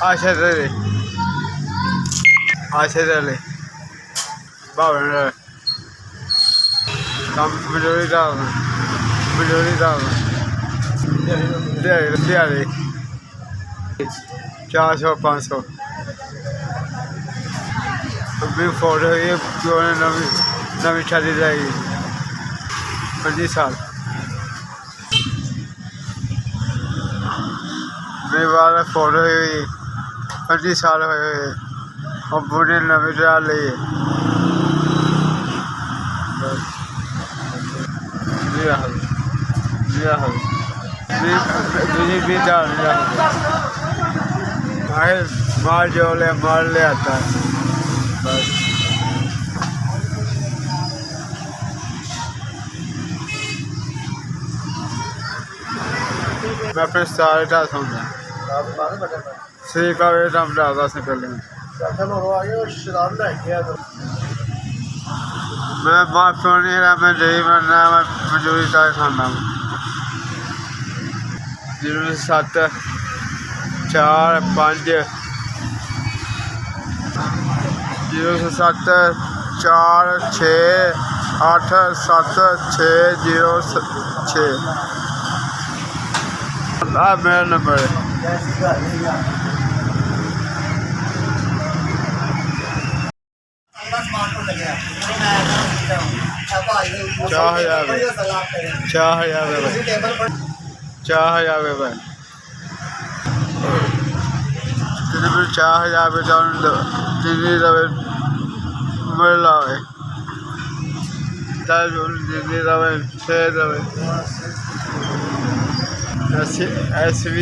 आशा दे भावन कम मजूरी दिहाड़ी 400 500 भी फोटो ये नवी शादी जाएगी 25 साल मेरे बाद फोटो हुई 25 साल हुए और बुढ़े नवी डाल ली माल जो ले माल ले आता है बस मैं फिर सारे ढा सोंदा सी का वे दम डालदा से पहले मैं मां प्यो नहीं रहा मैं नहीं बनना मैं मजूरी का खाना 07 4 5 07 4 6 8 7 6 0 6 मेरा नंबर है। 4000 रुपये 4000 रुपये मिल रहा है SB